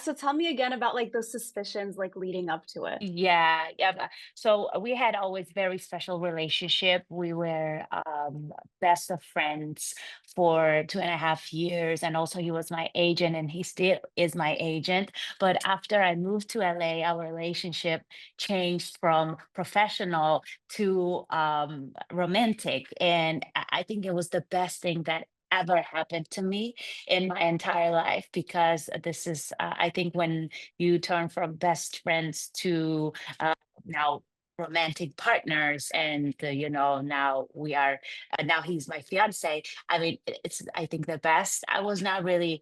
so tell me again about like those suspicions like leading up to it. Yeah, yeah. So we had always very special relationship. We were best of friends for 2.5 years, and also he was my agent, and he still is my agent. But after I moved to LA, our relationship changed from professional to romantic, and I think it was the best thing that ever happened to me in my entire life, because this is I think when you turn from best friends to now romantic partners, and now we are now he's my fiance. I mean, it's, I think, the best. I was not really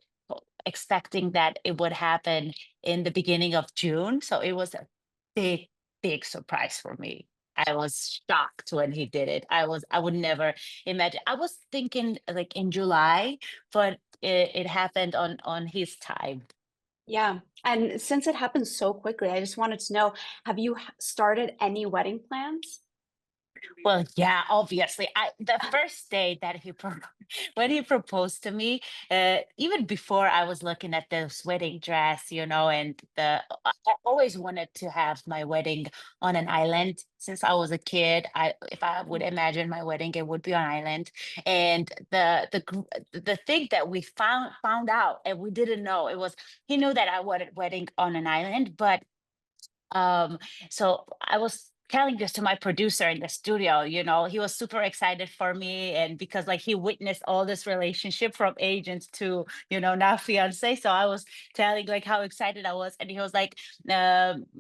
expecting that it would happen in the beginning of June, so it was a big, big surprise for me. I was shocked when he did it. I would never imagine. I was thinking like in July, but it happened on his time. Yeah. And since it happened so quickly, I just wanted to know, have you started any wedding plans? Well, yeah, obviously. I The first day that when he proposed to me, even before I was looking at this wedding dress, and I always wanted to have my wedding on an island. Since I was a kid, if I would imagine my wedding, it would be on island. And the thing that we found out, and we didn't know, it was he knew that I wanted wedding on an island, but um, so I was telling this to my producer in the studio, he was super excited for me, and because like he witnessed all this relationship from agents to, now fiance. So I was telling like how excited I was, and he was like,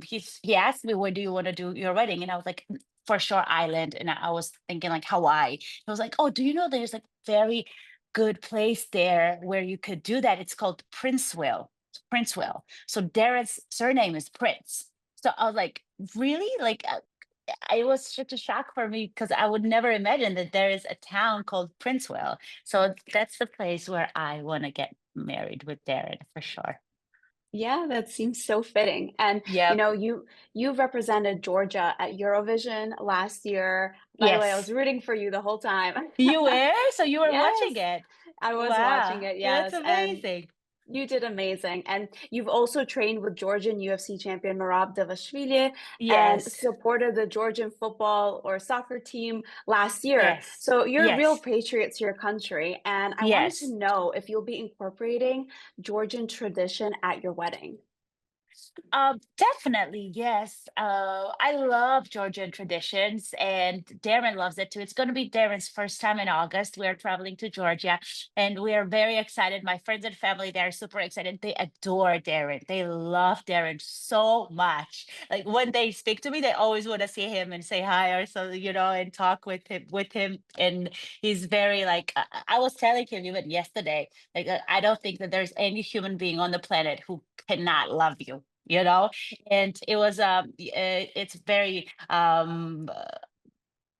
he asked me, where do you want to do your wedding? And I was like, for sure, island. And I was thinking like Hawaii. He was like, oh, do you know there's like very good place there where you could do that? It's called Princeville. Princeville. So Darren's surname is Prince. So I was like, really? Like, it was such a shock for me because I would never imagine that there is a town called Princeville. So that's the place where I want to get married with Darren for sure. Yeah, that seems so fitting. And Yep. you represented Georgia at Eurovision last year. By the way, I was Yes. rooting for you the whole time. You were? So you were Yes, watching it. I was watching Wow. it, That's yes. And amazing. you did amazing. And you've also trained with Georgian UFC champion Merab Davashvili and Yes. supported the Georgian football or soccer team last year. Yes. So you're real Yes. patriots to your country. And I wanted to Yes. know if you'll be incorporating Georgian tradition at your wedding. Definitely, yes. I love Georgian traditions, and Darren loves it too. It's going to be Darren's first time in August. We're traveling to Georgia, and we are very excited. My friends and family, they're super excited. They adore Darren. They love Darren so much. Like when they speak to me, they always want to see him and say hi, or so, and talk with him. And he's very like I was telling him even yesterday, like I don't think that there's any human being on the planet who cannot love you, and it's very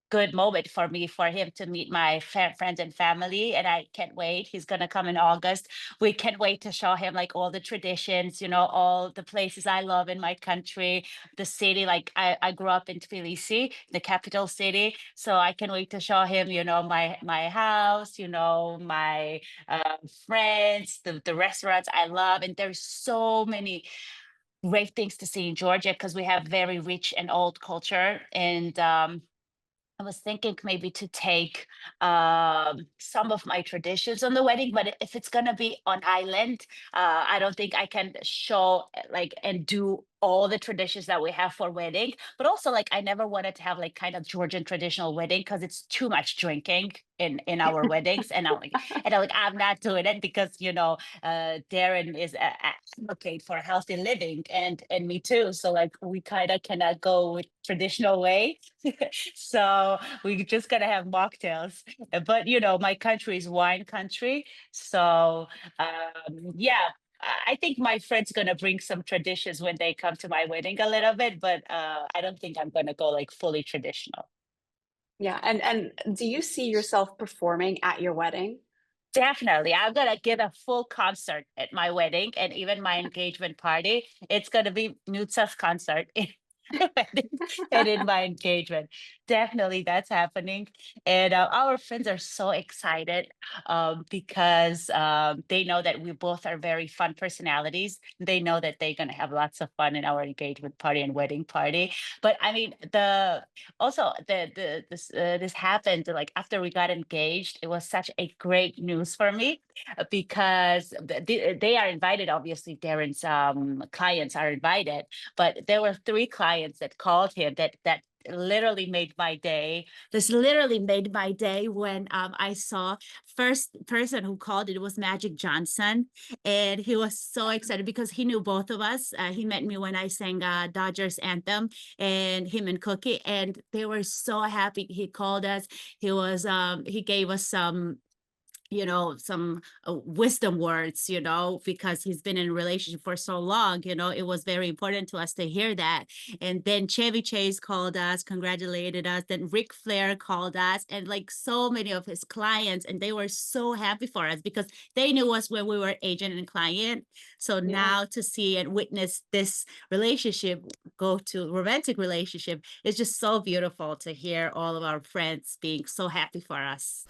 good moment for me, for him to meet my friends and family, and I can't wait. He's going to come in August. We can't wait to show him like all the traditions, all the places I love in my country, the city. Like I grew up in Tbilisi, the capital city, so I can wait to show him, my house, my friends, the restaurants I love. And there's so many great things to see in Georgia because we have very rich and old culture. And I was thinking maybe to take some of my traditions on the wedding, but if it's gonna be on island, I don't think I can show like and do all the traditions that we have for wedding. But also, like, I never wanted to have like kind of Georgian traditional wedding because it's too much drinking in our weddings, and I'm not doing it because Darren is advocate for healthy living, and me too. So like we kind of cannot go with traditional way. So we just gotta have mocktails. But my country is wine country. So yeah. I think my friend's gonna bring some traditions when they come to my wedding a little bit, but I don't think I'm gonna go like fully traditional. Yeah, and do you see yourself performing at your wedding? Definitely. I'm gonna give a full concert at my wedding and even my engagement party. It's gonna be Nutsa's concert. wedding and in my engagement. Definitely that's happening. And our friends are so excited because they know that we both are very fun personalities. They know that they're going to have lots of fun in our engagement party and wedding party. But I mean, the also this happened like after we got engaged. It was such a great news for me because they are invited. Obviously, Darren's clients are invited, but there were three clients that called him that literally made my day. This literally made my day when I saw first person who called it was Magic Johnson, and he was so excited because he knew both of us. He met me when I sang Dodgers anthem, and him and Cookie, and they were so happy. He called us. He gave us some some wisdom words, because he's been in a relationship for so long. It was very important to us to hear that. And then Chevy Chase called us, congratulated us. Then Ric Flair called us, and like so many of his clients, and they were so happy for us because they knew us when we were agent and client. So Yeah. now to see and witness this relationship go to romantic relationship is just so beautiful to hear all of our friends being so happy for us.